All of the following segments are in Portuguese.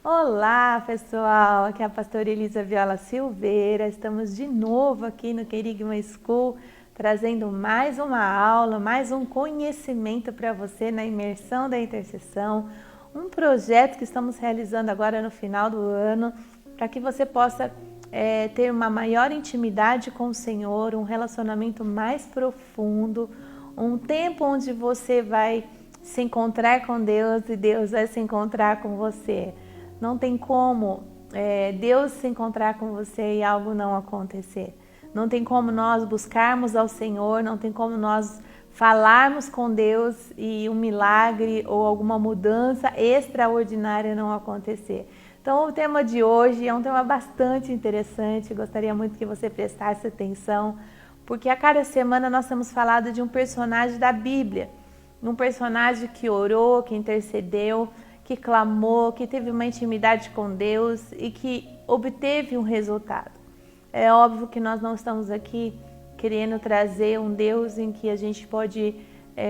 Olá, pessoal! Aqui é a pastora Elisa Viola Silveira. Estamos de novo aqui no Querigma School, trazendo mais uma aula, mais um conhecimento para você na imersão da intercessão. Um projeto que estamos realizando agora no final do ano, para que você possa ter uma maior intimidade com o Senhor, um relacionamento mais profundo, um tempo onde você vai se encontrar com Deus e Deus vai se encontrar com você. Não tem como Deus se encontrar com você e algo não acontecer. Não tem como nós buscarmos ao Senhor, não tem como nós falarmos com Deus e um milagre ou alguma mudança extraordinária não acontecer. Então o tema de hoje é um tema bastante interessante, gostaria muito que você prestasse atenção, porque a cada semana nós temos falado de um personagem da Bíblia, um personagem que orou, que intercedeu, que clamou, que teve uma intimidade com Deus e que obteve um resultado. É óbvio que nós não estamos aqui querendo trazer um Deus em que a gente pode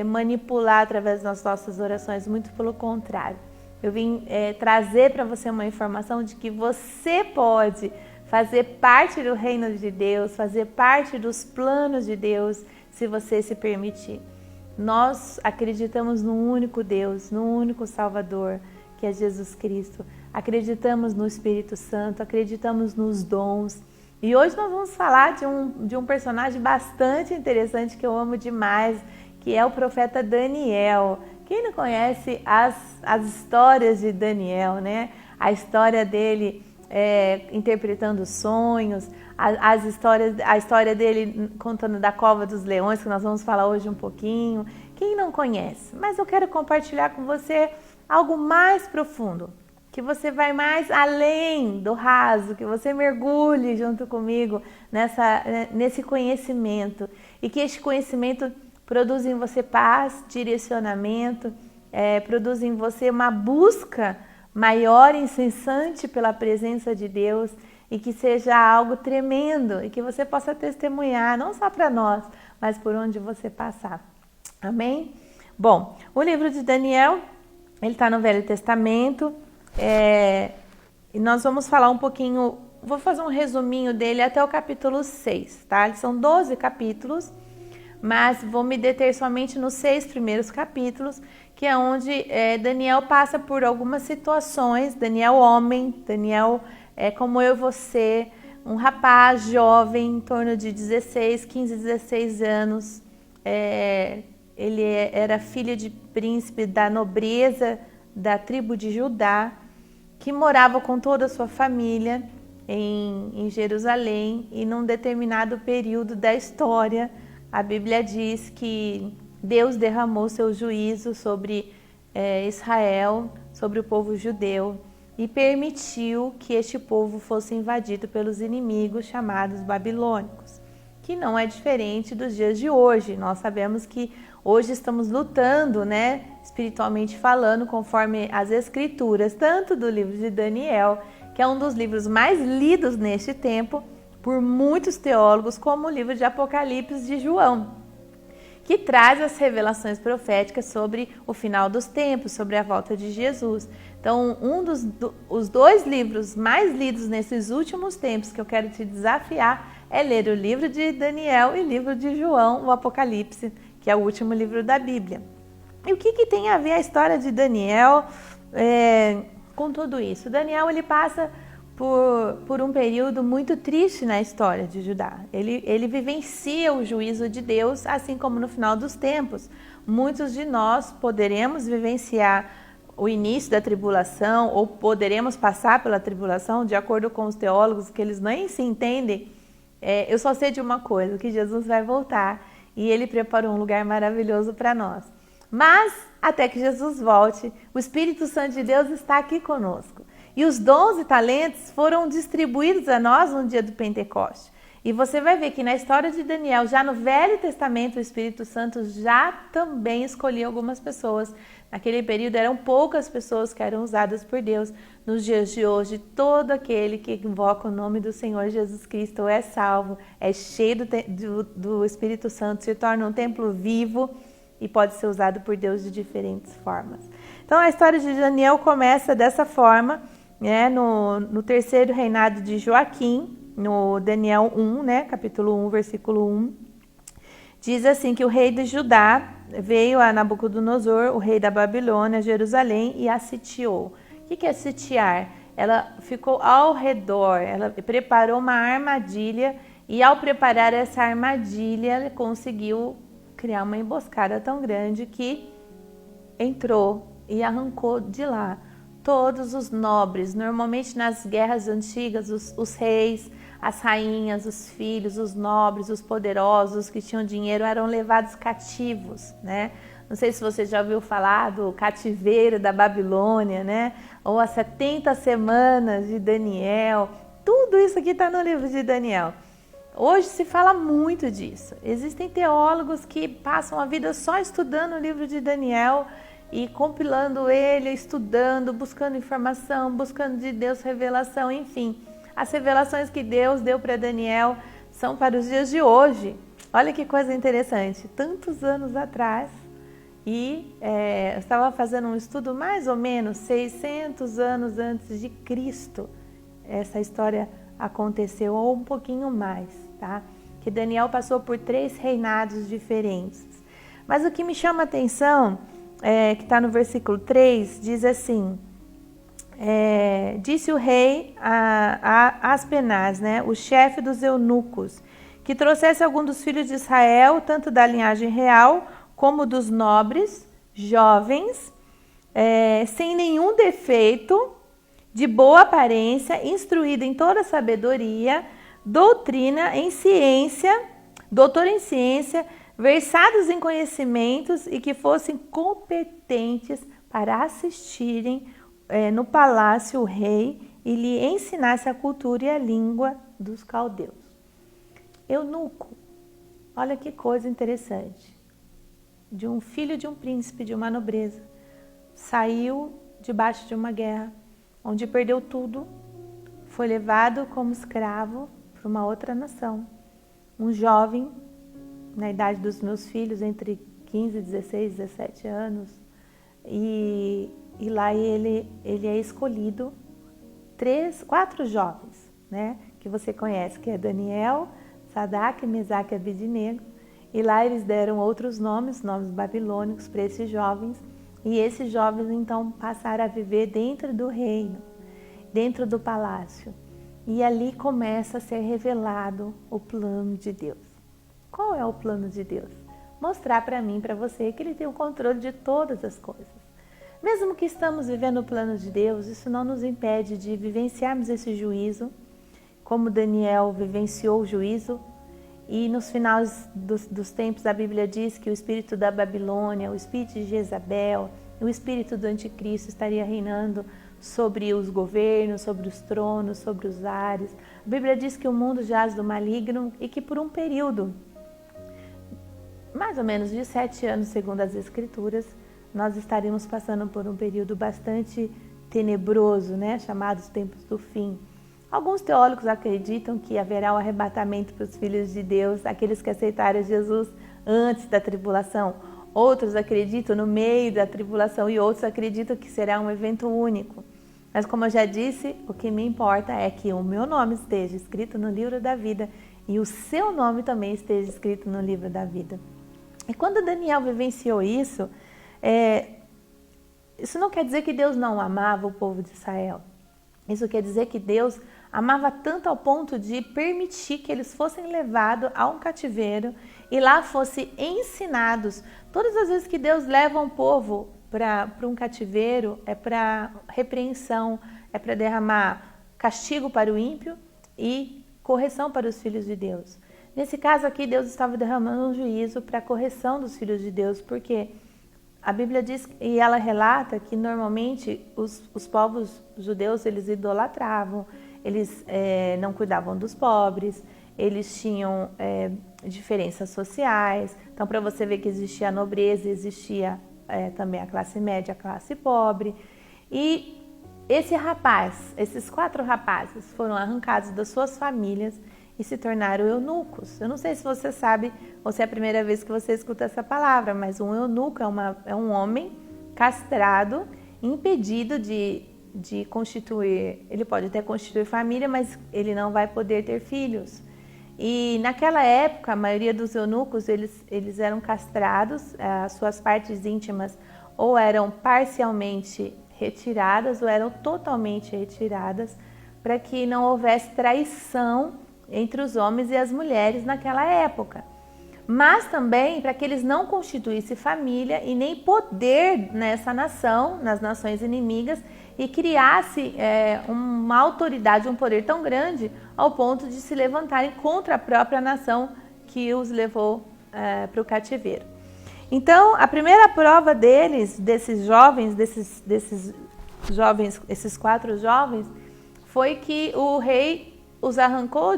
manipular através das nossas orações, muito pelo contrário. Eu vim trazer para você uma informação de que você pode fazer parte do reino de Deus, fazer parte dos planos de Deus, se você se permitir. Nós acreditamos num único Deus, num único Salvador, que é Jesus Cristo. Acreditamos no Espírito Santo, acreditamos nos dons. E hoje nós vamos falar de um personagem bastante interessante que eu amo demais, que é o profeta Daniel. Quem não conhece as histórias de Daniel, né? A história dele interpretando sonhos, a história dele contando da cova dos leões, que nós vamos falar hoje um pouquinho. Quem não conhece? Mas eu quero compartilhar com você algo mais profundo, que você vai mais além do raso, que você mergulhe junto comigo nesse conhecimento e que este conhecimento produza em você paz, direcionamento, produz em você uma busca maior e incessante pela presença de Deus e que seja algo tremendo e que você possa testemunhar, não só para nós, mas por onde você passar. Amém? Bom, o livro de Daniel, ele está no Velho Testamento e nós vamos falar um pouquinho, vou fazer um resuminho dele até o capítulo 6, tá? Eles são 12 capítulos, mas vou me deter somente nos 6 primeiros capítulos, que é onde Daniel passa por algumas situações. Daniel homem, Daniel como eu e você, um rapaz jovem, em torno de 15, 16 anos. Ele era filho de príncipe da nobreza da tribo de Judá, que morava com toda a sua família em Jerusalém, e num determinado período da história, a Bíblia diz que Deus derramou seu juízo sobre Israel, sobre o povo judeu, e permitiu que este povo fosse invadido pelos inimigos chamados babilônicos, que não é diferente dos dias de hoje. Nós sabemos que hoje estamos lutando, né, espiritualmente falando, conforme as escrituras, tanto do livro de Daniel, que é um dos livros mais lidos neste tempo por muitos teólogos, como o livro de Apocalipse de João, que traz as revelações proféticas sobre o final dos tempos, sobre a volta de Jesus. Então, os 2 livros mais lidos nesses últimos tempos que eu quero te desafiar é ler o livro de Daniel e o livro de João, o Apocalipse, que é o último livro da Bíblia. E o que tem a ver a história de Daniel com tudo isso? Daniel, ele passa por um período muito triste na história de Judá. Ele vivencia o juízo de Deus, assim como no final dos tempos. Muitos de nós poderemos vivenciar o início da tribulação ou poderemos passar pela tribulação, de acordo com os teólogos, que eles nem se entendem. Eu só sei de uma coisa, que Jesus vai voltar e Ele preparou um lugar maravilhoso para nós. Mas, até que Jesus volte, o Espírito Santo de Deus está aqui conosco. E os dons e talentos foram distribuídos a nós no dia do Pentecoste. E você vai ver que na história de Daniel, já no Velho Testamento, o Espírito Santo já também escolhia algumas pessoas. Naquele período eram poucas pessoas que eram usadas por Deus. Nos dias de hoje, todo aquele que invoca o nome do Senhor Jesus Cristo é salvo, é cheio do Espírito Santo, se torna um templo vivo e pode ser usado por Deus de diferentes formas. Então a história de Daniel começa dessa forma. né, no terceiro reinado de Joaquim, no Daniel 1, né, capítulo 1, versículo 1, diz assim que o rei de Judá veio a Nabucodonosor, o rei da Babilônia, a Jerusalém e a sitiou. O que é sitiar? Ela ficou ao redor, ela preparou uma armadilha e ao preparar essa armadilha conseguiu criar uma emboscada tão grande que entrou e arrancou de lá todos os nobres. Normalmente nas guerras antigas, os reis, as rainhas, os filhos, os nobres, os poderosos que tinham dinheiro eram levados cativos, né? Não sei se você já ouviu falar do cativeiro da Babilônia, né? Ou as 70 semanas de Daniel. Tudo isso aqui está no livro de Daniel. Hoje se fala muito disso. Existem teólogos que passam a vida só estudando o livro de Daniel e compilando ele, estudando, buscando informação, buscando de Deus revelação, enfim. As revelações que Deus deu para Daniel são para os dias de hoje. Olha que coisa interessante. Tantos anos atrás, e eu estava fazendo um estudo mais ou menos 600 anos antes de Cristo. Essa história aconteceu, ou um pouquinho mais, tá? Que Daniel passou por 3 reinados diferentes. Mas o que me chama a atenção, que está no versículo 3, diz assim: disse o rei a Aspenaz, né, o chefe dos eunucos, que trouxesse algum dos filhos de Israel, tanto da linhagem real como dos nobres, jovens, sem nenhum defeito, de boa aparência, instruído em toda sabedoria, doutor em ciência, versados em conhecimentos e que fossem competentes para assistirem no palácio o rei e lhe ensinasse a cultura e a língua dos caldeus. Eunuco, olha que coisa interessante. De um filho de um príncipe, de uma nobreza, saiu debaixo de uma guerra, onde perdeu tudo, foi levado como escravo para uma outra nação. Um jovem, na idade dos meus filhos, entre 15, 16, 17 anos, e lá ele é escolhido 4 jovens, né, que você conhece, que é Daniel, Sadraque, Mesaque e Abednego. E lá eles deram outros nomes babilônicos para esses jovens. E esses jovens então passaram a viver dentro do reino, dentro do palácio. E ali começa a ser revelado o plano de Deus. Qual é o plano de Deus? Mostrar para mim, para você, que Ele tem o controle de todas as coisas. Mesmo que estamos vivendo o plano de Deus, isso não nos impede de vivenciarmos esse juízo, como Daniel vivenciou o juízo. E nos finais dos tempos a Bíblia diz que o espírito da Babilônia, o espírito de Jezabel, o espírito do anticristo estaria reinando sobre os governos, sobre os tronos, sobre os ares. A Bíblia diz que o mundo jaz do maligno e que por um período, mais ou menos de 7 anos, segundo as Escrituras, nós estaríamos passando por um período bastante tenebroso, né, chamado os tempos do fim. Alguns teólogos acreditam que haverá um arrebatamento para os filhos de Deus, aqueles que aceitaram Jesus antes da tribulação. Outros acreditam no meio da tribulação e outros acreditam que será um evento único. Mas como eu já disse, o que me importa é que o meu nome esteja escrito no livro da vida e o seu nome também esteja escrito no livro da vida. E quando Daniel vivenciou isso, isso não quer dizer que Deus não amava o povo de Israel. Isso quer dizer que Deus amava tanto ao ponto de permitir que eles fossem levados a um cativeiro e lá fossem ensinados. Todas as vezes que Deus leva um povo para um cativeiro, é para repreensão, é para derramar castigo para o ímpio e correção para os filhos de Deus. Nesse caso aqui, Deus estava derramando um juízo para a correção dos filhos de Deus, porque a Bíblia diz, e ela relata, que normalmente os povos judeus, eles idolatravam, eles não cuidavam dos pobres, eles tinham diferenças sociais. Então, para você ver que existia a nobreza, existia também a classe média, a classe pobre. E esses 4 rapazes foram arrancados das suas famílias e se tornaram eunucos. Eu não sei se você sabe, ou se é a primeira vez que você escuta essa palavra, mas um eunuco é um homem castrado, impedido de de constituir, ele pode até constituir família, mas ele não vai poder ter filhos. E naquela época, a maioria dos eunucos, eles eram castrados, as suas partes íntimas ou eram parcialmente retiradas ou eram totalmente retiradas, para que não houvesse traição entre os homens e as mulheres naquela época. Mas também para que eles não constituíssem família e nem poder nessa nação, nas nações inimigas, e criasse uma autoridade, um poder tão grande ao ponto de se levantarem contra a própria nação que os levou para o cativeiro. Então, a primeira prova desses jovens, esses 4 jovens, foi que o rei os arrancou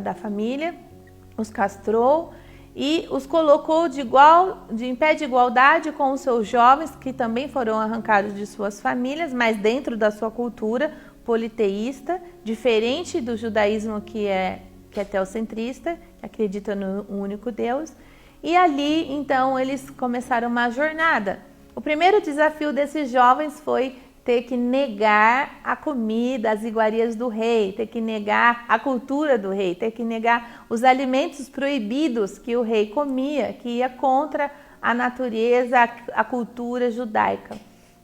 da família, os castrou e os colocou em pé de igualdade com os seus jovens, que também foram arrancados de suas famílias, mas dentro da sua cultura politeísta, diferente do judaísmo que é teocentrista, que acredita no único Deus. E ali, então, eles começaram uma jornada. O primeiro desafio desses jovens foi ter que negar a comida, as iguarias do rei, ter que negar a cultura do rei, ter que negar os alimentos proibidos que o rei comia, que ia contra a natureza, a cultura judaica.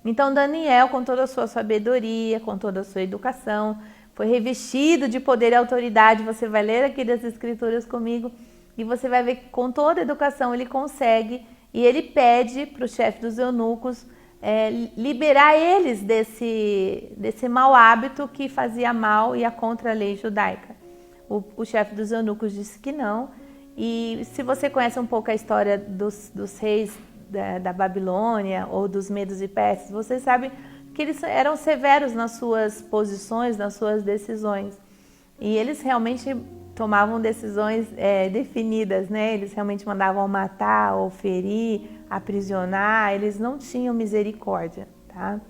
Então Daniel, com toda a sua sabedoria, com toda a sua educação, foi revestido de poder e autoridade. Você vai ler aqui das Escrituras comigo e você vai ver que com toda a educação ele consegue, e ele pede para o chefe dos eunucos liberar eles desse mau hábito que fazia mal e ia contra a lei judaica. O chefe dos eunucos disse que não. E se você conhece um pouco a história dos reis da Babilônia ou dos medos e persas, você sabe que eles eram severos nas suas posições, nas suas decisões. E eles realmente tomavam decisões definidas, né? Eles realmente mandavam matar ou ferir, aprisionar, eles não tinham misericórdia, tá?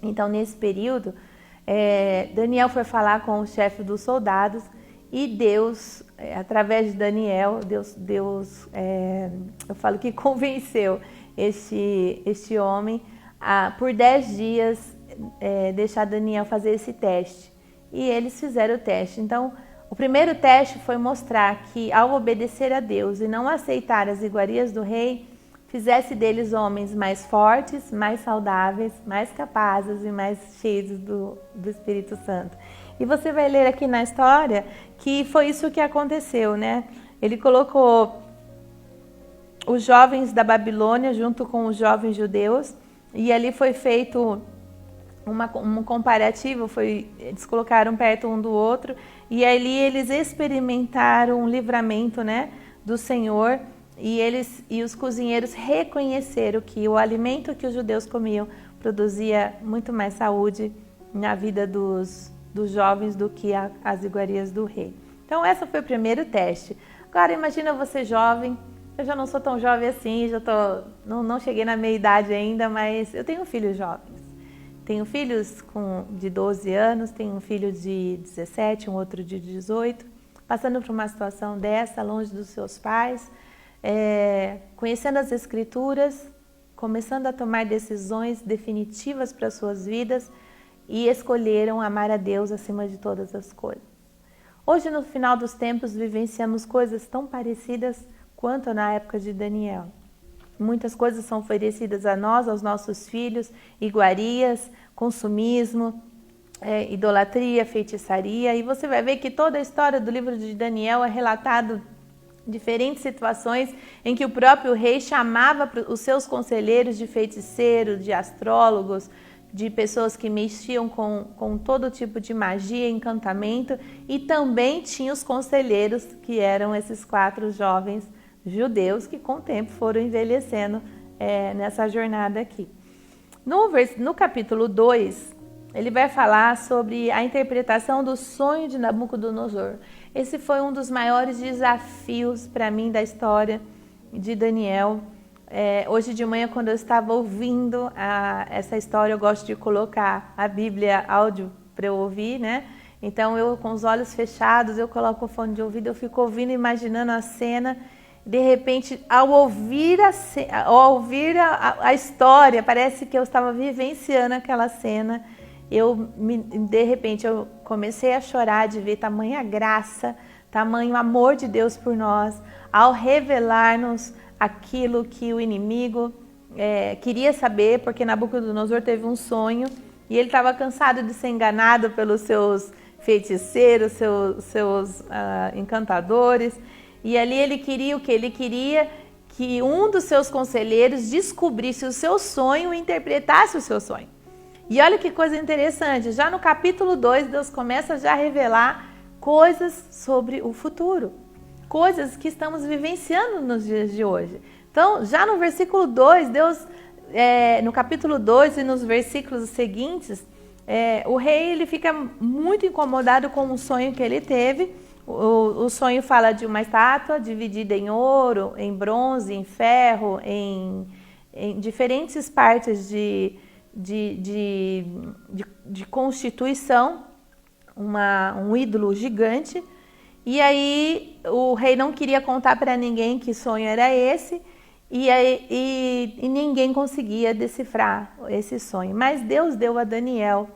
Então, nesse período, Daniel foi falar com o chefe dos soldados e Deus, através de Daniel, Deus eu falo que convenceu este homem a, por 10 dias, deixar Daniel fazer esse teste. E eles fizeram o teste. Então, o primeiro teste foi mostrar que, ao obedecer a Deus e não aceitar as iguarias do rei, fizesse deles homens mais fortes, mais saudáveis, mais capazes e mais cheios do Espírito Santo. E você vai ler aqui na história que foi isso que aconteceu, né? Ele colocou os jovens da Babilônia junto com os jovens judeus, e ali foi feito um comparativo, eles colocaram perto um do outro, e ali eles experimentaram um livramento, né, do Senhor, e os cozinheiros reconheceram que o alimento que os judeus comiam produzia muito mais saúde na vida dos jovens do que as iguarias do rei. Então, esse foi o primeiro teste. Agora, imagina você jovem. Eu já não sou tão jovem assim, não cheguei na meia-idade ainda, mas eu tenho filhos jovens. Tenho filhos de 12 anos, tenho um filho de 17, um outro de 18, passando por uma situação dessa, longe dos seus pais, conhecendo as Escrituras, começando a tomar decisões definitivas para as suas vidas e escolheram amar a Deus acima de todas as coisas. Hoje, no final dos tempos, vivenciamos coisas tão parecidas quanto na época de Daniel. Muitas coisas são oferecidas a nós, aos nossos filhos, iguarias, consumismo, idolatria, feitiçaria. E você vai ver que toda a história do livro de Daniel é relatado diferentes situações em que o próprio rei chamava os seus conselheiros de feiticeiros, de astrólogos, de pessoas que mexiam com todo tipo de magia, encantamento, e também tinha os conselheiros, que eram esses 4 jovens judeus que com o tempo foram envelhecendo nessa jornada aqui. No capítulo 2, ele vai falar sobre a interpretação do sonho de Nabucodonosor. Esse foi um dos maiores desafios para mim da história de Daniel. Hoje de manhã, quando eu estava ouvindo essa história, eu gosto de colocar a Bíblia áudio para eu ouvir, né? Então, eu com os olhos fechados, eu coloco o fone de ouvido, eu fico ouvindo, imaginando a cena. De repente, ao ouvir a história, parece que eu estava vivenciando aquela cena. de repente eu comecei a chorar de ver tamanha graça, tamanho amor de Deus por nós, ao revelar-nos aquilo que o inimigo queria saber, porque Nabucodonosor teve um sonho e ele estava cansado de ser enganado pelos seus feiticeiros, seus encantadores, e ali ele queria o que? Ele queria que um dos seus conselheiros descobrisse o seu sonho e interpretasse o seu sonho. E olha que coisa interessante, já no capítulo 2, Deus começa já a revelar coisas sobre o futuro, coisas que estamos vivenciando nos dias de hoje. Então, já no versículo 2, Deus, no capítulo 2 e nos versículos seguintes, o rei ele fica muito incomodado com o sonho que ele teve. O sonho fala de uma estátua dividida em ouro, em bronze, em ferro, em diferentes partes de constituição, um ídolo gigante. E aí o rei não queria contar para ninguém que sonho era esse, e ninguém conseguia decifrar esse sonho. Mas Deus deu a Daniel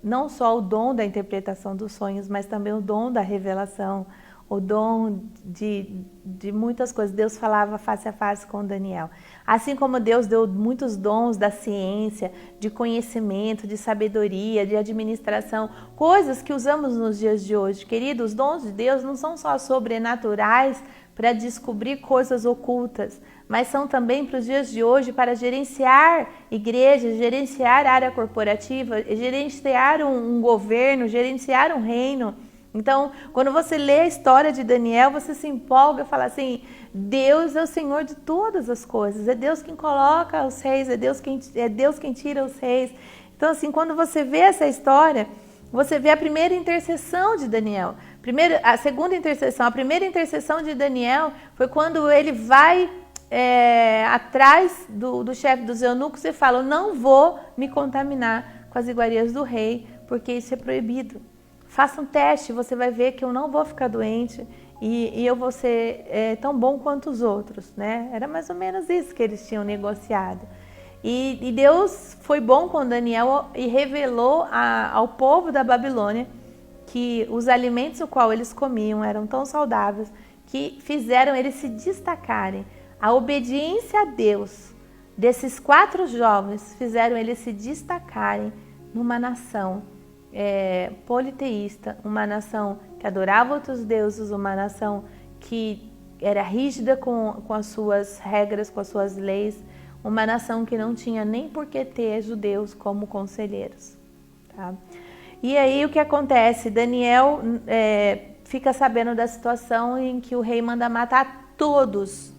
não só o dom da interpretação dos sonhos, mas também o dom da revelação, o dom de muitas coisas. Deus falava face a face com Daniel. Assim como Deus deu muitos dons da ciência, de conhecimento, de sabedoria, de administração, coisas que usamos nos dias de hoje. Queridos, os dons de Deus não são só sobrenaturais para descobrir coisas ocultas, mas são também para os dias de hoje para gerenciar igrejas, gerenciar área corporativa, gerenciar um governo, gerenciar um reino. Então, quando você lê a história de Daniel, você se empolga e fala assim, Deus é o Senhor de todas as coisas, é Deus quem coloca os reis, é Deus quem tira os reis. Então, assim, quando você vê essa história, você vê a primeira intercessão de Daniel. A segunda intercessão, a primeira intercessão de Daniel foi quando ele vai atrás do chefe dos eunucos e fala, não vou me contaminar com as iguarias do rei, porque isso é proibido. Faça um teste, você vai ver que eu não vou ficar doente e eu vou ser tão bom quanto os outros, né? Era mais ou menos isso que eles tinham negociado. E Deus foi bom com Daniel e revelou ao povo da Babilônia que os alimentos o qual eles comiam eram tão saudáveis que fizeram eles se destacarem. A obediência a Deus desses 4 jovens fizeram eles se destacarem numa nação politeísta, uma nação que adorava outros deuses, uma nação que era rígida com as suas regras, com as suas leis, uma nação que não tinha nem por que ter judeus como conselheiros. Tá? E aí o que acontece? Daniel fica sabendo da situação em que o rei manda matar todos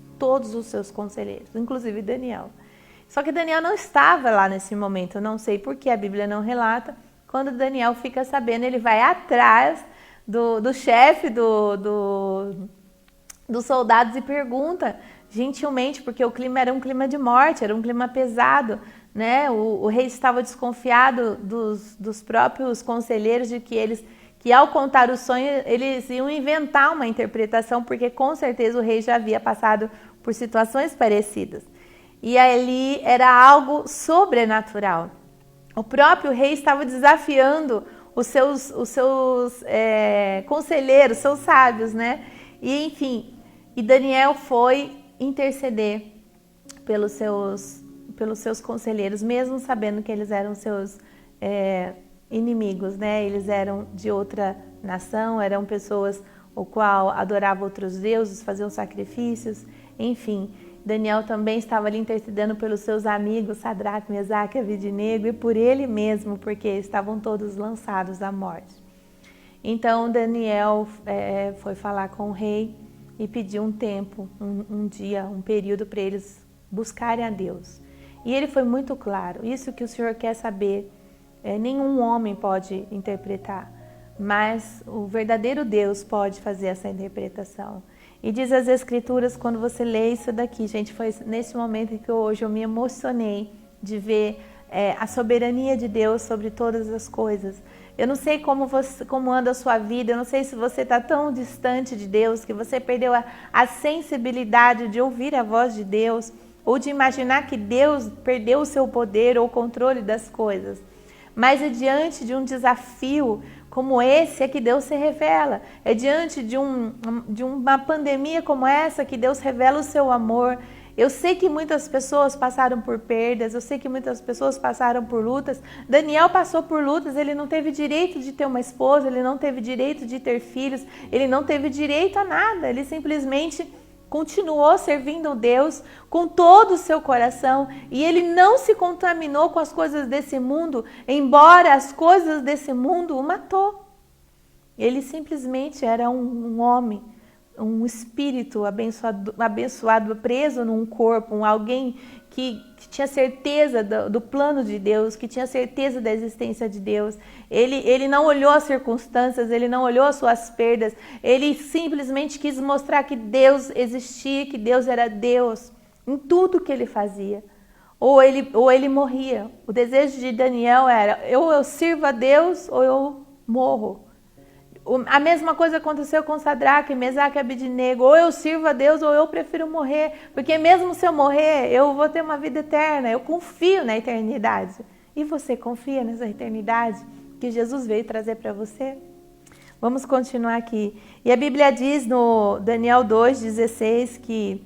os seus conselheiros, inclusive Daniel. Só que Daniel não estava lá nesse momento, eu não sei por que a Bíblia não relata. Quando Daniel fica sabendo, ele vai atrás do chefe dos soldados e pergunta gentilmente, porque o clima era um clima de morte, era um clima pesado, né? O rei estava desconfiado dos próprios conselheiros de que ao contar o sonho, eles iam inventar uma interpretação, porque com certeza o rei já havia passado por situações parecidas. E ali era algo sobrenatural. O próprio rei estava desafiando os seus conselheiros, seus sábios, né? E enfim, Daniel foi interceder pelos seus conselheiros, mesmo sabendo que eles eram seus inimigos, né? Eles eram de outra nação, eram pessoas o qual adoravam outros deuses, faziam sacrifícios, enfim. Daniel também estava ali intercedendo pelos seus amigos, Sadraque, Mesaque e Abednego, e por ele mesmo, porque estavam todos lançados à morte. Então Daniel foi falar com o rei e pediu um tempo, um dia, um período para eles buscarem a Deus. E ele foi muito claro, isso que o Senhor quer saber, nenhum homem pode interpretar, mas o verdadeiro Deus pode fazer essa interpretação. E diz as Escrituras, quando você lê isso daqui, gente, foi nesse momento em que hoje eu me emocionei de ver a soberania de Deus sobre todas as coisas. Eu não sei como anda a sua vida, eu não sei se você está tão distante de Deus que você perdeu a sensibilidade de ouvir a voz de Deus ou de imaginar que Deus perdeu o seu poder ou o controle das coisas. mas é diante de um desafio como esse é que Deus se revela. É diante de uma pandemia como essa que Deus revela o seu amor. Eu sei que muitas pessoas passaram por perdas, eu sei que muitas pessoas passaram por lutas. Daniel passou por lutas, ele não teve direito de ter uma esposa, ele não teve direito de ter filhos, ele não teve direito a nada, ele simplesmente continuou servindo a Deus com todo o seu coração e ele não se contaminou com as coisas desse mundo, embora as coisas desse mundo o matou. Ele simplesmente era um homem, um espírito abençoado, preso num corpo, alguém que tinha certeza do plano de Deus, que tinha certeza da existência de Deus. Ele não olhou as circunstâncias, ele não olhou as suas perdas, ele simplesmente quis mostrar que Deus existia, que Deus era Deus em tudo que ele fazia. Ou ele morria. O desejo de Daniel era, ou eu sirvo a Deus ou eu morro. A mesma coisa aconteceu com Sadraque, Mesaque e Abednego. Ou eu sirvo a Deus ou eu prefiro morrer. Porque mesmo se eu morrer, eu vou ter uma vida eterna. Eu confio na eternidade. E você confia nessa eternidade que Jesus veio trazer para você? Vamos continuar aqui. E a Bíblia diz no Daniel 2,16 que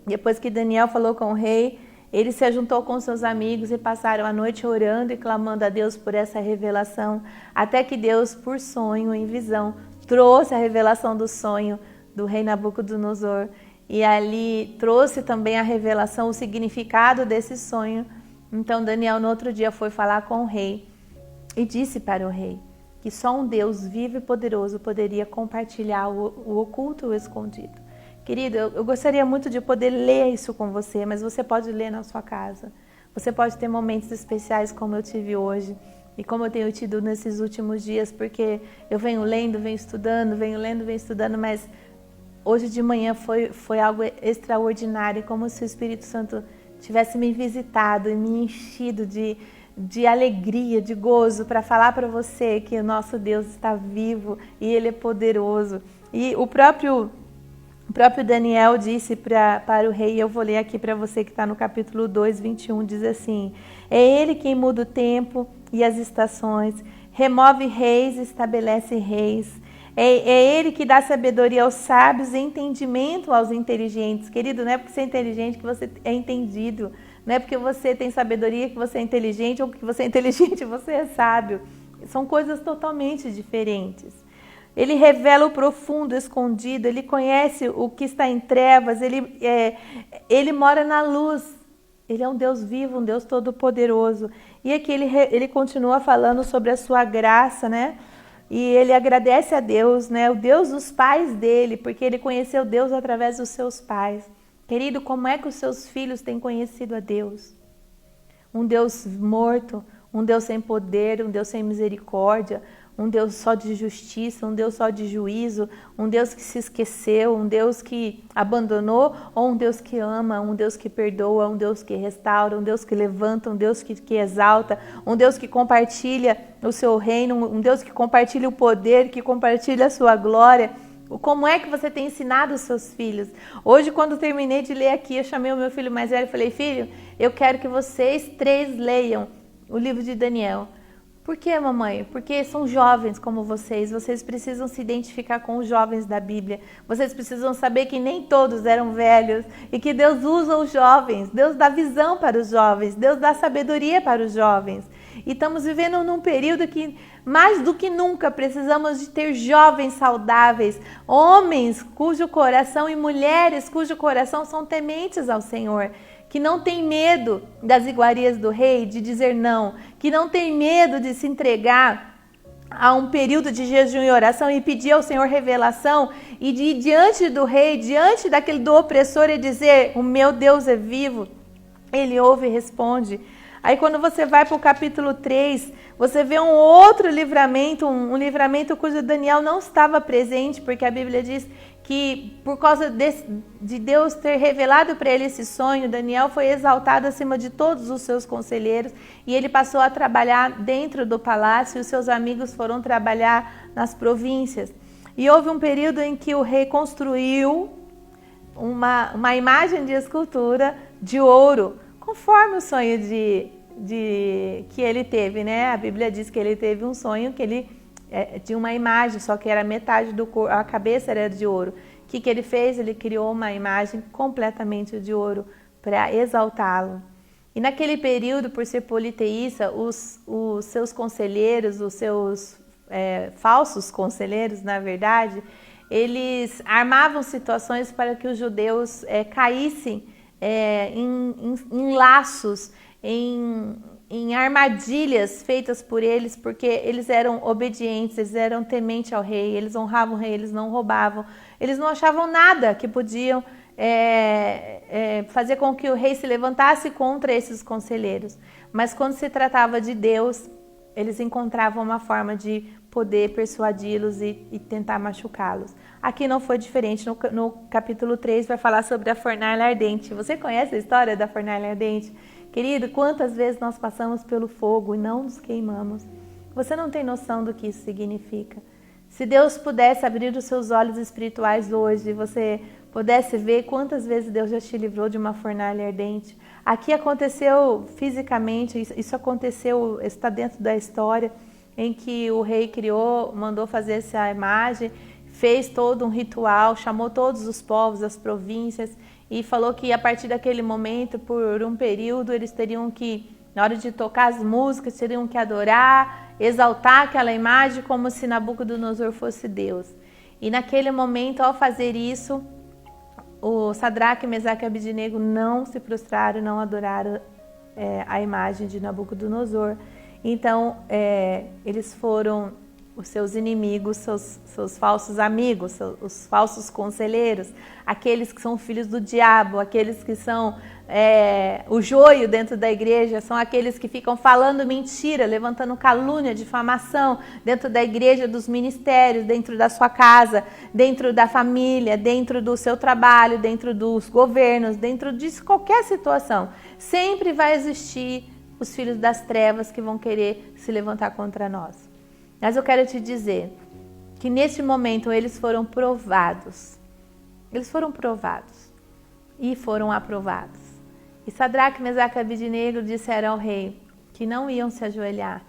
depois que Daniel falou com o rei, ele se ajuntou com seus amigos e passaram a noite orando e clamando a Deus por essa revelação, até que Deus, por sonho, em visão, trouxe a revelação do sonho do rei Nabucodonosor. E ali trouxe também a revelação, o significado desse sonho. Então Daniel, no outro dia, foi falar com o rei e disse para o rei que só um Deus vivo e poderoso poderia compartilhar o oculto e o escondido. Querido, eu gostaria muito de poder ler isso com você, mas você pode ler na sua casa. Você pode ter momentos especiais como eu tive hoje e como eu tenho tido nesses últimos dias, porque eu venho lendo, venho estudando, mas hoje de manhã foi algo extraordinário, como se o Espírito Santo tivesse me visitado e me enchido de alegria, de gozo, para falar para você que o nosso Deus está vivo e Ele é poderoso. E o próprio Daniel disse para o rei, eu vou ler aqui para você que está no capítulo 2, 21, diz assim: é Ele quem muda o tempo e as estações, remove reis e estabelece reis. É Ele que dá sabedoria aos sábios e entendimento aos inteligentes. Querido, não é porque você é inteligente que você é entendido. Não é porque você tem sabedoria que você é inteligente, ou porque você é inteligente você é sábio. São coisas totalmente diferentes. Ele revela o profundo, o escondido, ele conhece o que está em trevas, ele mora na luz. Ele é um Deus vivo, um Deus todo-poderoso. E aqui ele continua falando sobre a sua graça, né? E ele agradece a Deus, né? O Deus dos pais dele, porque ele conheceu Deus através dos seus pais. Querido, como é que os seus filhos têm conhecido a Deus? Um Deus morto, um Deus sem poder, um Deus sem misericórdia, um Deus só de justiça, um Deus só de juízo, um Deus que se esqueceu, um Deus que abandonou, ou um Deus que ama, um Deus que perdoa, um Deus que restaura, um Deus que levanta, um Deus que exalta, um Deus que compartilha o seu reino, um Deus que compartilha o poder, que compartilha a sua glória. Como é que você tem ensinado os seus filhos? Hoje, quando terminei de ler aqui, eu chamei o meu filho mais velho e falei: filho, eu quero que vocês três leiam o livro de Daniel. Por que, mamãe? Porque são jovens como vocês precisam se identificar com os jovens da Bíblia, vocês precisam saber que nem todos eram velhos e que Deus usa os jovens, Deus dá visão para os jovens, Deus dá sabedoria para os jovens. E estamos vivendo num período que, mais do que nunca, precisamos de ter jovens saudáveis, homens cujo coração e mulheres cujo coração são tementes ao Senhor, que não tem medo das iguarias do rei, de dizer não, que não tem medo de se entregar a um período de jejum e oração e pedir ao Senhor revelação e de ir diante do rei, diante do opressor e dizer: o meu Deus é vivo. Ele ouve e responde. Aí quando você vai para o capítulo 3, você vê um outro livramento, um livramento cujo Daniel não estava presente, porque a Bíblia diz que por causa de Deus ter revelado para ele esse sonho, Daniel foi exaltado acima de todos os seus conselheiros e ele passou a trabalhar dentro do palácio e os seus amigos foram trabalhar nas províncias. E houve um período em que o rei construiu uma imagem de escultura de ouro, conforme o sonho que ele teve, né? A Bíblia diz que ele teve um sonho que ele tinha uma imagem, só que era metade do corpo, a cabeça era de ouro. O que ele fez? Ele criou uma imagem completamente de ouro para exaltá-lo. E naquele período, por ser politeísta, os seus conselheiros, os seus falsos conselheiros, na verdade, eles armavam situações para que os judeus caíssem em laços, em armadilhas feitas por eles, porque eles eram obedientes, eles eram tementes ao rei, eles honravam o rei, eles não roubavam, eles não achavam nada que podiam fazer com que o rei se levantasse contra esses conselheiros. Mas quando se tratava de Deus, eles encontravam uma forma de poder persuadi-los e tentar machucá-los. Aqui não foi diferente. No capítulo 3 vai falar sobre a fornalha ardente. Você conhece a história da fornalha ardente? Querido, quantas vezes nós passamos pelo fogo e não nos queimamos? Você não tem noção do que isso significa. Se Deus pudesse abrir os seus olhos espirituais hoje, você pudesse ver quantas vezes Deus já te livrou de uma fornalha ardente. Aqui aconteceu fisicamente, isso aconteceu, está dentro da história, em que o rei mandou fazer essa imagem, fez todo um ritual, chamou todos os povos, as províncias, e falou que a partir daquele momento, por um período, eles teriam que, na hora de tocar as músicas, teriam que adorar, exaltar aquela imagem como se Nabucodonosor fosse Deus. E naquele momento, ao fazer isso, o Sadraque, Mesaque e Abednego não se prostraram, não adoraram a imagem de Nabucodonosor. Então, eles foram os seus inimigos, seus falsos amigos, os falsos conselheiros, aqueles que são filhos do diabo, aqueles que são o joio dentro da igreja, são aqueles que ficam falando mentira, levantando calúnia, difamação dentro da igreja, dos ministérios, dentro da sua casa, dentro da família, dentro do seu trabalho, dentro dos governos, dentro de qualquer situação. Sempre vai existir os filhos das trevas que vão querer se levantar contra nós. Mas eu quero te dizer que neste momento eles foram provados. Eles foram provados e foram aprovados. E Sadraque, Mesaque e Abednego disseram ao rei que não iam se ajoelhar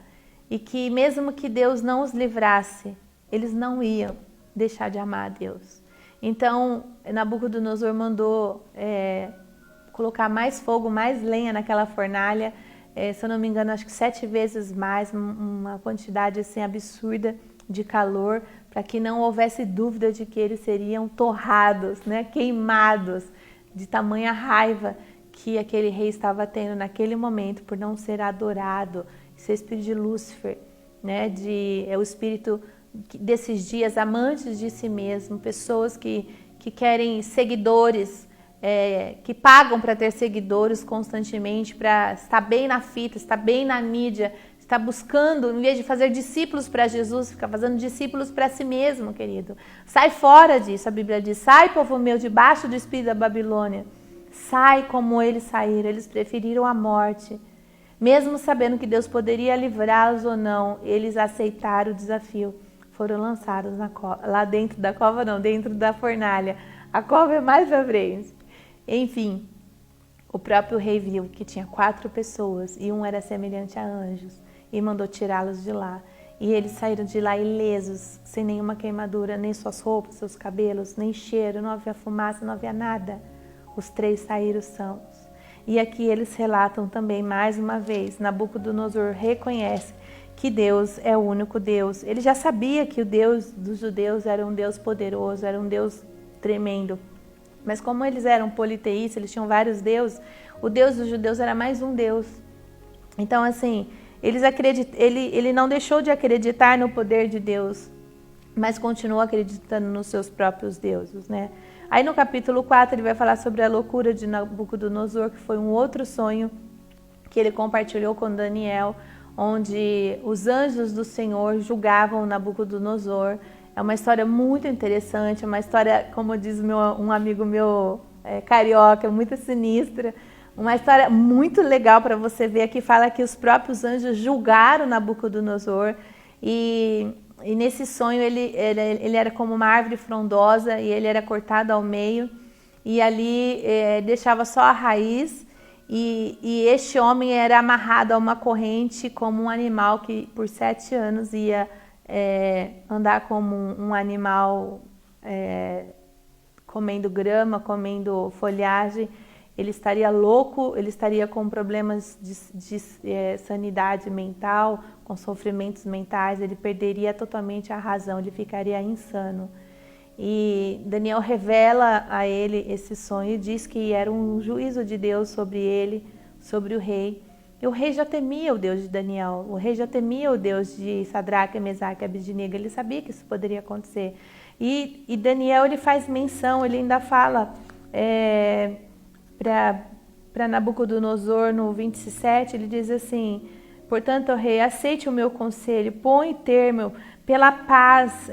e que mesmo que Deus não os livrasse, eles não iam deixar de amar a Deus. Então Nabucodonosor mandou colocar mais fogo, mais lenha naquela fornalha. Se eu não me engano, acho que 7 vezes mais, uma quantidade assim absurda de calor, para que não houvesse dúvida de que eles seriam torrados, né, queimados, de tamanha raiva que aquele rei estava tendo naquele momento por não ser adorado. Esse espírito de Lúcifer, né, é o espírito desses dias, amantes de si mesmo, pessoas que querem seguidores, que pagam para ter seguidores constantemente, para estar bem na fita, estar bem na mídia, estar buscando, em vez de fazer discípulos para Jesus, ficar fazendo discípulos para si mesmo, querido. Sai fora disso, a Bíblia diz, sai, povo meu, debaixo do espírito da Babilônia. Sai como eles saíram, eles preferiram a morte. Mesmo sabendo que Deus poderia livrá-los ou não, eles aceitaram o desafio. Foram lançados lá dentro da cova, não, dentro da fornalha. A cova é mais pra frente. Enfim, o próprio rei viu que tinha 4 pessoas e um era semelhante a anjos e mandou tirá-los de lá. E eles saíram de lá ilesos, sem nenhuma queimadura, nem suas roupas, seus cabelos, nem cheiro, não havia fumaça, não havia nada. Os 3 saíram sãos. E aqui eles relatam também, mais uma vez, Nabucodonosor reconhece que Deus é o único Deus. Ele já sabia que o Deus dos judeus era um Deus poderoso, era um Deus tremendo. Mas como eles eram politeístas, eles tinham vários deuses, o Deus dos judeus era mais um Deus. Então, assim, ele não deixou de acreditar no poder de Deus, mas continuou acreditando nos seus próprios deuses, né? Aí no capítulo 4 ele vai falar sobre a loucura de Nabucodonosor, que foi um outro sonho que ele compartilhou com Daniel, onde os anjos do Senhor julgavam Nabucodonosor. É uma história muito interessante, uma história, como diz um amigo meu carioca, muito sinistra, uma história muito legal para você ver. Aqui fala que os próprios anjos julgaram Nabucodonosor e nesse sonho ele era como uma árvore frondosa e ele era cortado ao meio e ali deixava só a raiz E este homem era amarrado a uma corrente como um animal que por 7 anos ia andar como um animal comendo grama, comendo folhagem. Ele estaria louco, ele estaria com problemas de sanidade mental, com sofrimentos mentais, ele perderia totalmente a razão, ele ficaria insano. E Daniel revela a ele esse sonho e diz que era um juízo de Deus sobre ele, sobre o rei. E o rei já temia o Deus de Daniel, o rei já temia o Deus de Sadraque, Mesaque e Abednego, ele sabia que isso poderia acontecer. E Daniel, ele faz menção, ele ainda fala para Nabucodonosor no 27, ele diz assim: portanto, rei, aceite o meu conselho, põe termo pela paz,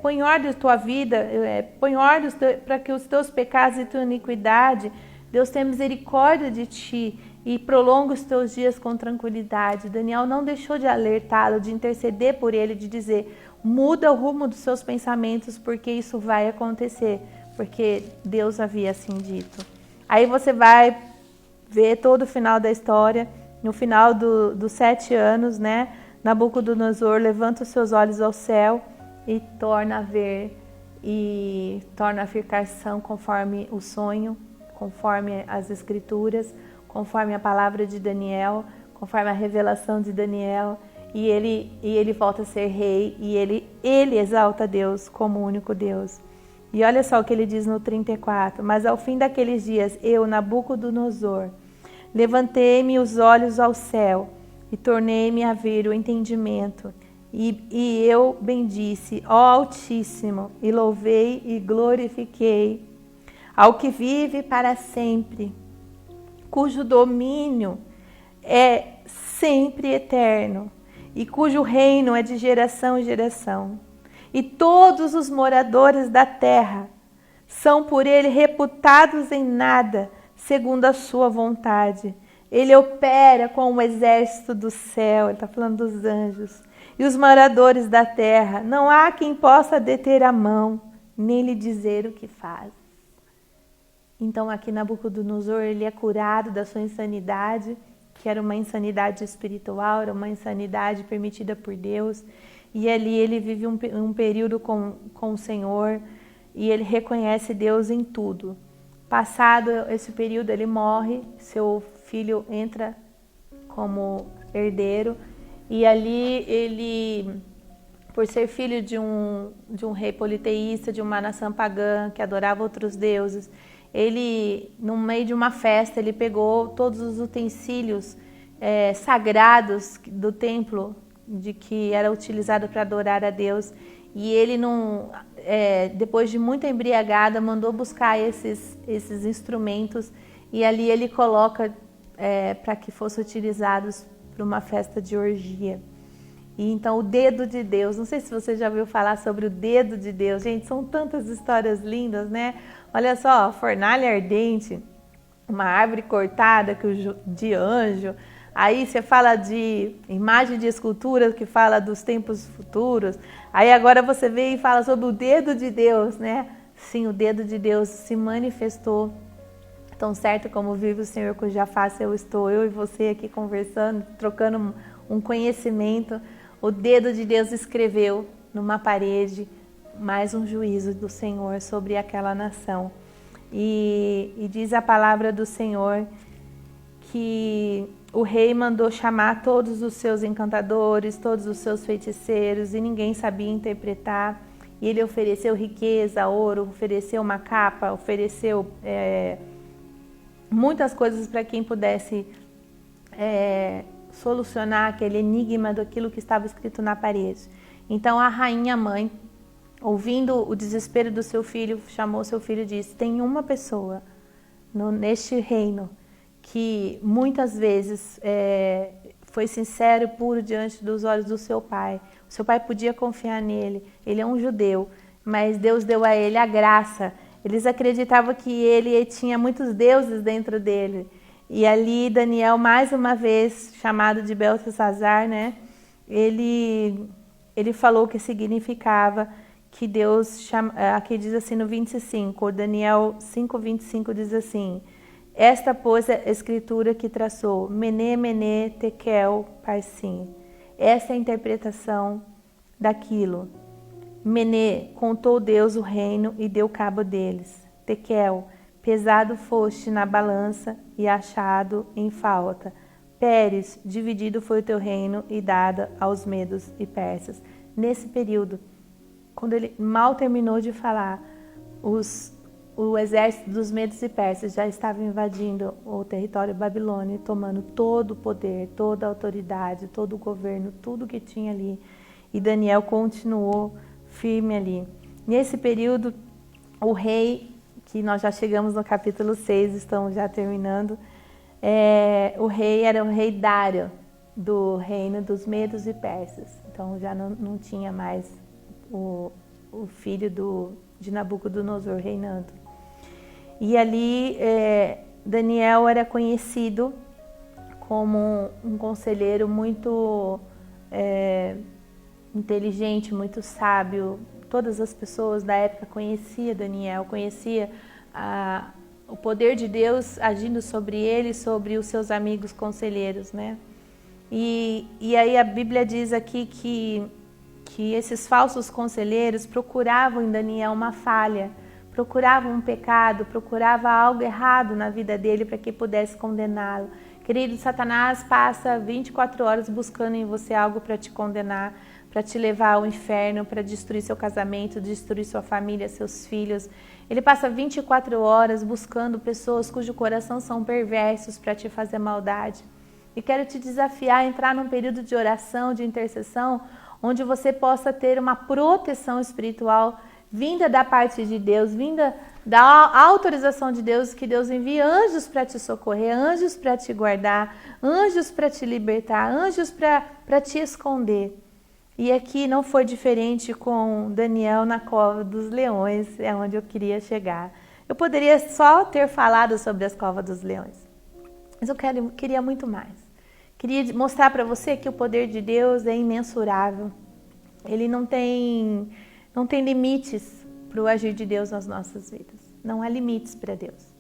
põe ordem à tua vida, põe ordem para que os teus pecados e tua iniquidade, Deus tenha misericórdia de ti e prolonga os teus dias com tranquilidade. Daniel não deixou de alertá-lo, de interceder por ele, de dizer: muda o rumo dos seus pensamentos, porque isso vai acontecer, porque Deus havia assim dito. Aí você vai ver todo o final da história, no final dos 7 anos, né? Nabucodonosor levanta os seus olhos ao céu e torna a ver e torna a ficar são conforme o sonho, conforme as escrituras, conforme a palavra de Daniel, conforme a revelação de Daniel, e ele volta a ser rei e ele exalta Deus como o único Deus. E olha só o que ele diz no 34: mas ao fim daqueles dias, eu, Nabucodonosor, levantei-me os olhos ao céu e tornei-me a ver o entendimento. E eu bendisse, ó Altíssimo, e louvei e glorifiquei ao que vive para sempre, cujo domínio é sempre eterno e cujo reino é de geração em geração. E todos os moradores da terra são por ele reputados em nada, segundo a sua vontade. Ele opera com o exército do céu, ele está falando dos anjos. E os moradores da terra, não há quem possa deter a mão, nem lhe dizer o que faz. Então aqui Nabucodonosor, ele é curado da sua insanidade, que era uma insanidade espiritual, era uma insanidade permitida por Deus. E ali ele vive um período com o Senhor e ele reconhece Deus em tudo. Passado esse período, ele morre, seu filho entra como herdeiro e ali ele, por ser filho de um rei politeísta, de uma nação pagã que adorava outros deuses, ele, no meio de uma festa, ele pegou todos os utensílios sagrados do templo, de que era utilizado para adorar a Deus, e ele depois de muita embriagada mandou buscar esses instrumentos e ali ele coloca para que fossem utilizados para uma festa de orgia. E então o dedo de Deus, não sei se você já ouviu falar sobre o dedo de Deus, gente, são tantas histórias lindas, né? Olha só, fornalha ardente, uma árvore cortada de anjo. Aí você fala de imagem de escultura que fala dos tempos futuros. Aí agora você vê e fala sobre o dedo de Deus, né? Sim, o dedo de Deus se manifestou. Tão certo como vive o Senhor, cuja face eu estou, eu e você aqui conversando, trocando um conhecimento. O dedo de Deus escreveu numa parede mais um juízo do Senhor sobre aquela nação. E diz a palavra do Senhor que o rei mandou chamar todos os seus encantadores, todos os seus feiticeiros, e ninguém sabia interpretar. E ele ofereceu riqueza, ouro, ofereceu uma capa, ofereceu muitas coisas para quem pudesse solucionar aquele enigma daquilo que estava escrito na parede. Então a rainha mãe, ouvindo o desespero do seu filho, chamou seu filho e disse: tem uma pessoa neste reino que muitas vezes foi sincero e puro diante dos olhos do seu pai. O seu pai podia confiar nele, ele é um judeu, mas Deus deu a ele a graça. Eles acreditavam que ele tinha muitos deuses dentro dele. E ali Daniel, mais uma vez, chamado de Beltesazar, né? Ele falou o que significava que Deus chama, aqui diz assim no 25, Daniel 5:25 diz assim: Esta, pois, é a escritura que traçou, Mene, Mene, Tekel, Parsim. Essa é a interpretação daquilo. Mene, contou Deus o reino e deu cabo deles. Tekel, pesado foste na balança e achado em falta. Pérez, dividido foi o teu reino e dado aos medos e persas. Nesse período, quando ele mal terminou de falar, o exército dos medos e persas já estava invadindo o território babilônio, tomando todo o poder, toda a autoridade, todo o governo, tudo que tinha ali. E Daniel continuou firme ali. Nesse período, o rei, que nós já chegamos no capítulo 6, estamos já terminando, o rei era o rei Dário, do reino dos medos e persas. Então já não tinha mais o filho de Nabucodonosor reinando. E ali Daniel era conhecido como um conselheiro muito inteligente, muito sábio. Todas as pessoas da época conheciam Daniel, conheciam o poder de Deus agindo sobre ele e sobre os seus amigos conselheiros, né? E aí a Bíblia diz aqui que esses falsos conselheiros procuravam em Daniel uma falha, procuravam um pecado, procuravam algo errado na vida dele para que pudesse condená-lo. Querido, Satanás passa 24 horas buscando em você algo para te condenar, para te levar ao inferno, para destruir seu casamento, destruir sua família, seus filhos. Ele passa 24 horas buscando pessoas cujo coração são perversos para te fazer maldade. E quero te desafiar a entrar num período de oração, de intercessão, onde você possa ter uma proteção espiritual vinda da parte de Deus, vinda da autorização de Deus, que Deus envie anjos para te socorrer, anjos para te guardar, anjos para te libertar, anjos para te esconder. E aqui não foi diferente com Daniel na cova dos leões, é onde eu queria chegar. Eu poderia só ter falado sobre as covas dos leões, mas eu queria muito mais. Queria mostrar para você que o poder de Deus é imensurável. Ele não tem limites para o agir de Deus nas nossas vidas. Não há limites para Deus.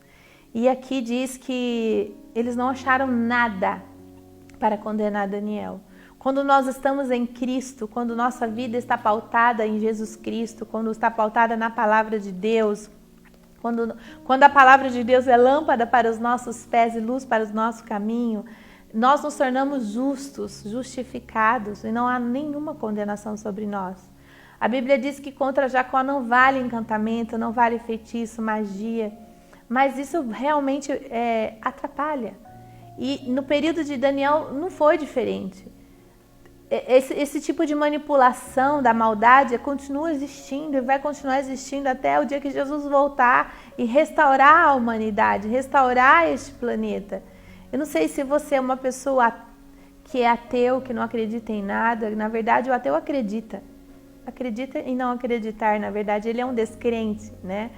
E aqui diz que eles não acharam nada para condenar Daniel. Quando nós estamos em Cristo, quando nossa vida está pautada em Jesus Cristo, quando está pautada na palavra de Deus, quando a palavra de Deus é lâmpada para os nossos pés e luz para o nosso caminho, nós nos tornamos justos, justificados, e não há nenhuma condenação sobre nós. A Bíblia diz que contra Jacó não vale encantamento, não vale feitiço, magia, mas isso realmente atrapalha. E no período de Daniel não foi diferente. Esse tipo de manipulação da maldade continua existindo e vai continuar existindo até o dia que Jesus voltar e restaurar a humanidade, restaurar este planeta. Eu não sei se você é uma pessoa que é ateu, que não acredita em nada. Na verdade, o ateu acredita. Acredita em não acreditar, na verdade, ele é um descrente, né?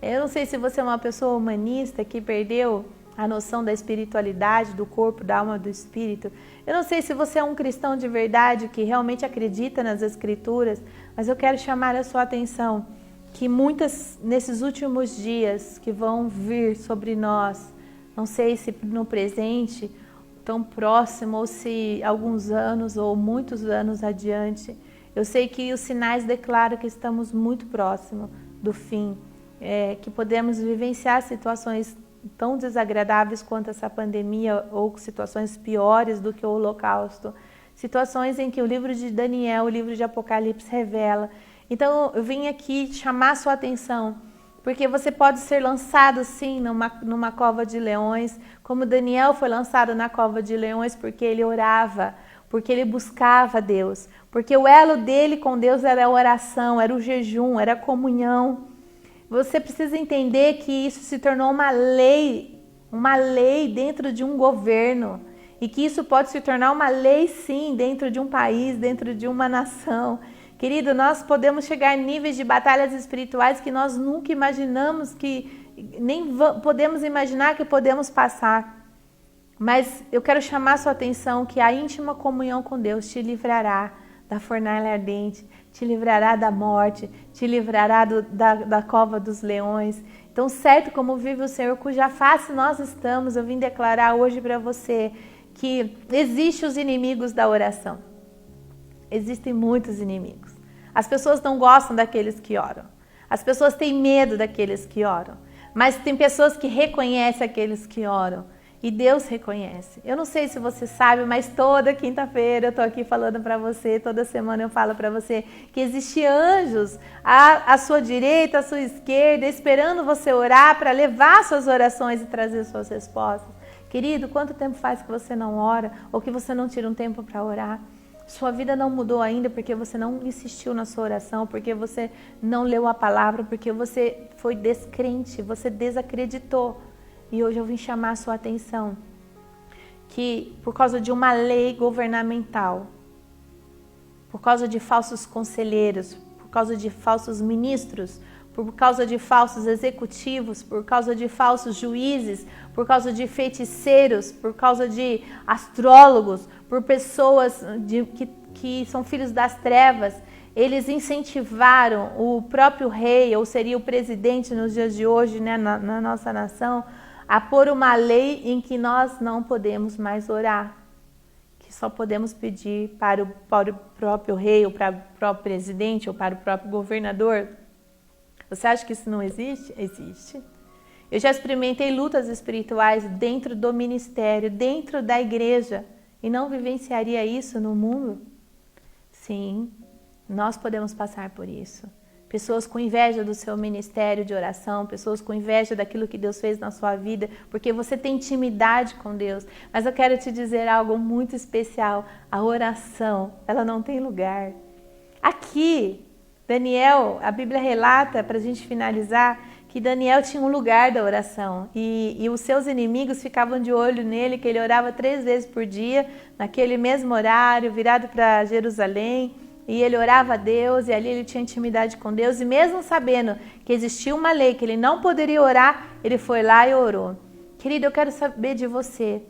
Eu não sei se você é uma pessoa humanista que perdeu a noção da espiritualidade, do corpo, da alma, do espírito. Eu não sei se você é um cristão de verdade que realmente acredita nas escrituras, mas eu quero chamar a sua atenção que nesses últimos dias que vão vir sobre nós, não sei se no presente, tão próximo, ou se alguns anos ou muitos anos adiante, eu sei que os sinais declaram que estamos muito próximo do fim, que podemos vivenciar situações tão desagradáveis quanto essa pandemia ou situações piores do que o Holocausto, situações em que o livro de Daniel, o livro de Apocalipse revela. Então eu vim aqui chamar a sua atenção, porque você pode ser lançado sim numa cova de leões, como Daniel foi lançado na cova de leões porque ele orava, porque ele buscava Deus, porque o elo dele com Deus era a oração, era o jejum, era a comunhão. Você precisa entender que isso se tornou uma lei dentro de um governo, e que isso pode se tornar uma lei sim dentro de um país, dentro de uma nação. Querido, nós podemos chegar a níveis de batalhas espirituais que nós nunca imaginamos, nem podemos imaginar que podemos passar. Mas eu quero chamar a sua atenção que a íntima comunhão com Deus te livrará da fornalha ardente, te livrará da morte, te livrará da cova dos leões. Tão certo como vive o Senhor, cuja face nós estamos, eu vim declarar hoje para você que existem os inimigos da oração. Existem muitos inimigos. As pessoas não gostam daqueles que oram. As pessoas têm medo daqueles que oram. Mas tem pessoas que reconhecem aqueles que oram. E Deus reconhece. Eu não sei se você sabe, mas toda quinta-feira eu estou aqui falando para você, toda semana eu falo para você que existem anjos à sua direita, à sua esquerda, esperando você orar para levar suas orações e trazer suas respostas. Querido, quanto tempo faz que você não ora ou que você não tira um tempo para orar? Sua vida não mudou ainda porque você não insistiu na sua oração, porque você não leu a palavra, porque você foi descrente, você desacreditou. E hoje eu vim chamar a sua atenção que por causa de uma lei governamental, por causa de falsos conselheiros, por causa de falsos ministros, por causa de falsos executivos, por causa de falsos juízes, por causa de feiticeiros, por causa de astrólogos, por pessoas que são filhos das trevas, eles incentivaram o próprio rei, ou seria o presidente nos dias de hoje, né, na nossa nação, a pôr uma lei em que nós não podemos mais orar, que só podemos pedir para o próprio rei, ou para o próprio presidente, ou para o próprio governador. Você acha que isso não existe? Existe. Eu já experimentei lutas espirituais dentro do ministério, dentro da igreja, e não vivenciaria isso no mundo? Sim, nós podemos passar por isso. Pessoas com inveja do seu ministério de oração, pessoas com inveja daquilo que Deus fez na sua vida, porque você tem intimidade com Deus. Mas eu quero te dizer algo muito especial. A oração, ela não tem lugar. Aqui, Daniel, a Bíblia relata, para a gente finalizar, que Daniel tinha um lugar da oração e os seus inimigos ficavam de olho nele, que ele orava 3 vezes por dia, naquele mesmo horário, virado para Jerusalém, e ele orava a Deus e ali ele tinha intimidade com Deus, e mesmo sabendo que existia uma lei que ele não poderia orar, ele foi lá e orou. Querido, eu quero saber de você,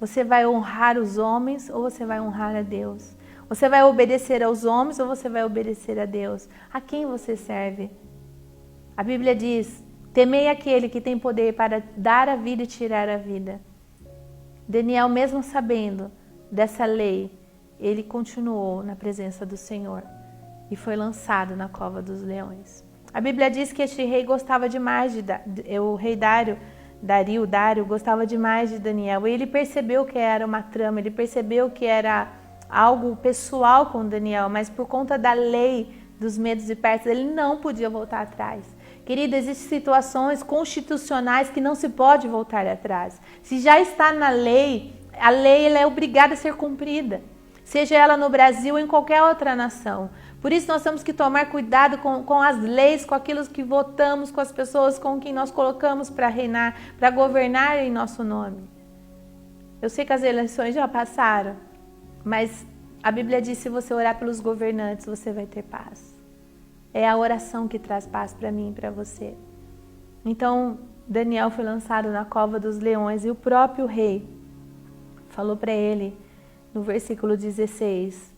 você vai honrar os homens ou você vai honrar a Deus? Você vai obedecer aos homens ou você vai obedecer a Deus? A quem você serve? A Bíblia diz, temei aquele que tem poder para dar a vida e tirar a vida. Daniel, mesmo sabendo dessa lei, ele continuou na presença do Senhor e foi lançado na cova dos leões. A Bíblia diz que este rei gostava demais o rei Dário gostava demais de Daniel. E ele percebeu que era uma trama, ele percebeu que era algo pessoal com Daniel, mas por conta da lei dos medos e persas, ele não podia voltar atrás. Querido, existem situações constitucionais que não se pode voltar atrás. Se já está na lei, a lei ela é obrigada a ser cumprida, seja ela no Brasil ou em qualquer outra nação. Por isso nós temos que tomar cuidado com as leis, com aquilo que votamos, com as pessoas com quem nós colocamos para reinar, para governar em nosso nome. Eu sei que as eleições já passaram, mas a Bíblia diz que se você orar pelos governantes, você vai ter paz. É a oração que traz paz para mim e para você. Então, Daniel foi lançado na cova dos leões e o próprio rei falou para ele, no versículo 16,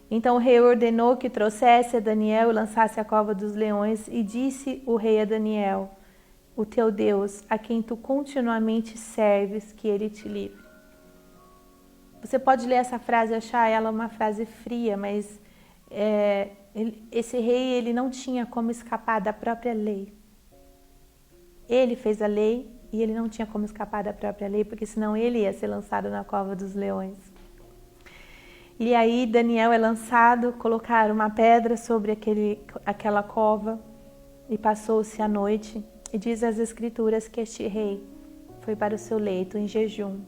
então o rei ordenou que trouxesse a Daniel e lançasse a cova dos leões, e disse o rei a Daniel, o teu Deus, a quem tu continuamente serves, que ele te livre. Você pode ler essa frase e achar ela uma frase fria, mas esse rei ele não tinha como escapar da própria lei. Ele fez a lei e ele não tinha como escapar da própria lei, porque senão ele ia ser lançado na cova dos leões. E aí Daniel é lançado, colocaram uma pedra sobre aquela cova e passou-se a noite. E diz as escrituras que este rei foi para o seu leito em jejum.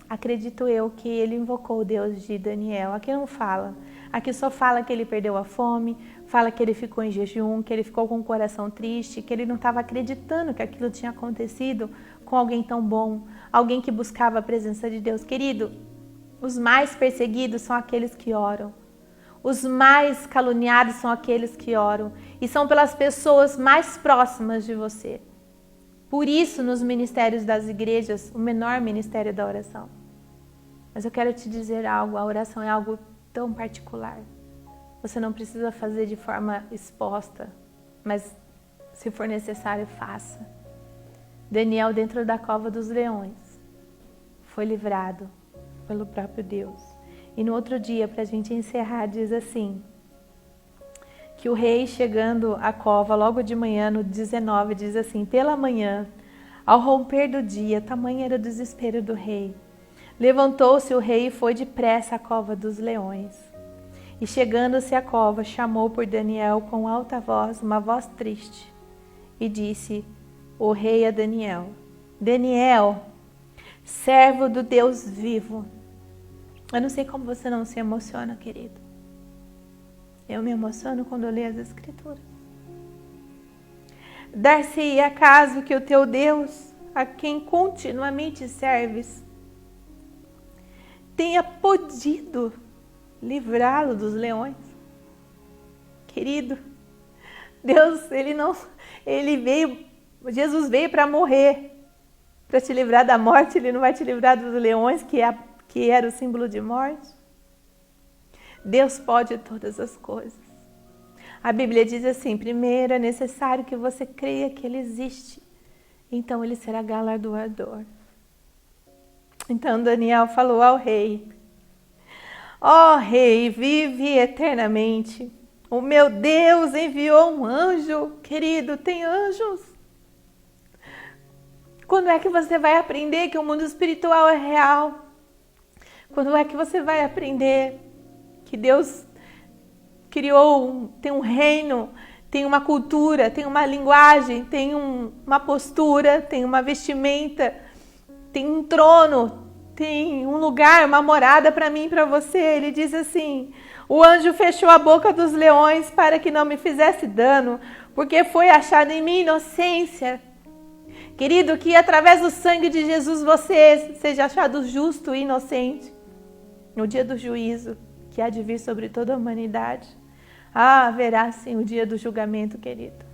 Acredito eu que ele invocou o Deus de Daniel. Aqui não fala. Aqui só fala que ele perdeu a fome, fala que ele ficou em jejum, que ele ficou com o coração triste, que ele não estava acreditando que aquilo tinha acontecido com alguém tão bom, alguém que buscava a presença de Deus. Querido, os mais perseguidos são aqueles que oram. Os mais caluniados são aqueles que oram. E são pelas pessoas mais próximas de você. Por isso, nos ministérios das igrejas, o menor ministério é da oração. Mas eu quero te dizer algo, a oração é algo tão particular. Você não precisa fazer de forma exposta, mas se for necessário, faça. Daniel, dentro da cova dos leões, foi livrado pelo próprio Deus. E no outro dia, para a gente encerrar, diz assim, que o rei, chegando à cova logo de manhã, no 19, diz assim: pela manhã, ao romper do dia, tamanho era o desespero do rei. Levantou-se o rei e foi depressa à cova dos leões. E chegando-se à cova, chamou por Daniel com alta voz, uma voz triste, e disse o rei a Daniel: Daniel, servo do Deus vivo. Eu não sei como você não se emociona, querido. Eu me emociono quando eu leio as Escrituras. Dar-se-ia acaso que o teu Deus, a quem continuamente serves, tenha podido livrá-lo dos leões? Querido, Deus, Jesus veio para morrer, para te livrar da morte. Ele não vai te livrar dos leões, que era o símbolo de morte. Deus pode todas as coisas. A Bíblia diz assim: primeiro é necessário que você creia que Ele existe, então Ele será galardoador. Então Daniel falou ao rei: ó rei, vive eternamente. O meu Deus enviou um anjo. Querido, tem anjos. Quando é que você vai aprender que o mundo espiritual é real? Quando é que você vai aprender que Deus tem um reino, tem uma cultura, tem uma linguagem, tem uma postura, tem uma vestimenta, tem um trono, tem um lugar, uma morada para mim e para você? Ele diz assim: o anjo fechou a boca dos leões para que não me fizesse dano, porque foi achada em mim inocência. Querido, que através do sangue de Jesus você seja achado justo e inocente no dia do juízo que há de vir sobre toda a humanidade. Haverá sim o dia do julgamento, querido.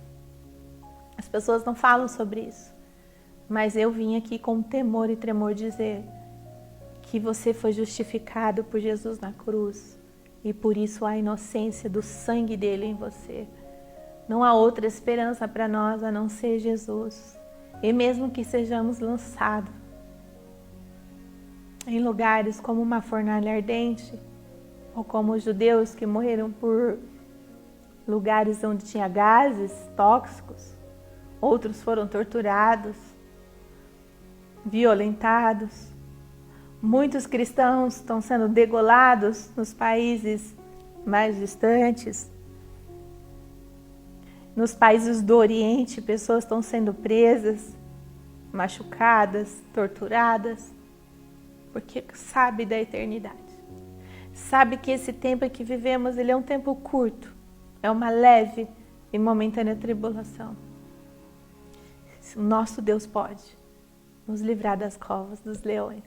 As pessoas não falam sobre isso, mas eu vim aqui com temor e tremor dizer que você foi justificado por Jesus na cruz e por isso há a inocência do sangue dele em você. Não há outra esperança para nós a não ser Jesus. E mesmo que sejamos lançados em lugares como uma fornalha ardente, ou como os judeus que morreram por lugares onde tinha gases tóxicos, outros foram torturados, violentados. Muitos cristãos estão sendo degolados nos países mais distantes. Nos países do Oriente, pessoas estão sendo presas, machucadas, torturadas, porque sabe da eternidade. Sabe que esse tempo em que vivemos, ele é um tempo curto, é uma leve e momentânea tribulação. O nosso Deus pode nos livrar das covas dos leões,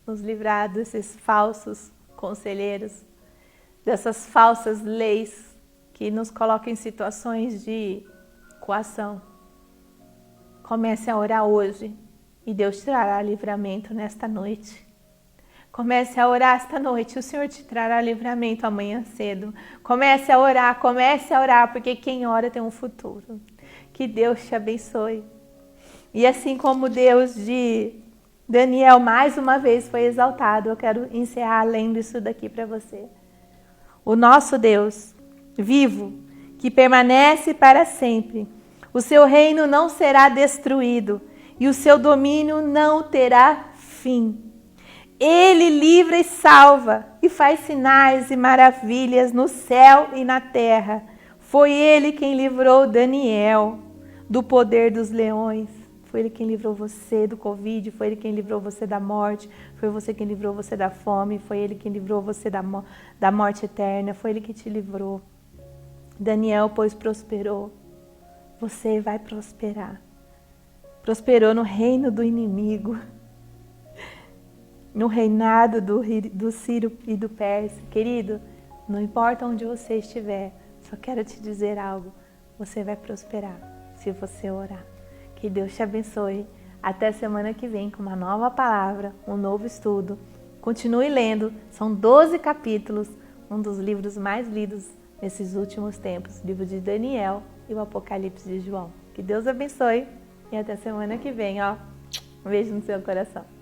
nos livrar desses falsos conselheiros, dessas falsas leis que nos colocam em situações de coação. Comece a orar hoje e Deus trará livramento nesta noite. Comece a orar esta noite, o Senhor te trará livramento amanhã cedo. Comece a orar, porque quem ora tem um futuro. Que Deus te abençoe. E assim como o Deus de Daniel mais uma vez foi exaltado, eu quero encerrar lendo isso daqui para você. O nosso Deus vivo, que permanece para sempre, o seu reino não será destruído e o seu domínio não terá fim. Ele livra e salva e faz sinais e maravilhas no céu e na terra. Foi Ele quem livrou Daniel do poder dos leões. Foi Ele quem livrou você do Covid, foi Ele quem livrou você da morte, foi você quem livrou você da fome, foi Ele quem livrou você da morte eterna, foi Ele que te livrou. Daniel, pois, prosperou. Você vai prosperar. Prosperou no reino do inimigo, no reinado do Ciro e do Pérsia. Querido, não importa onde você estiver, só quero te dizer algo. Você vai prosperar se você orar. Que Deus te abençoe. Até semana que vem com uma nova palavra, um novo estudo. Continue lendo. São 12 capítulos, um dos livros mais lidos nesses últimos tempos. O livro de Daniel e o Apocalipse de João. Que Deus abençoe. e até semana que vem, ó. Um beijo no seu coração.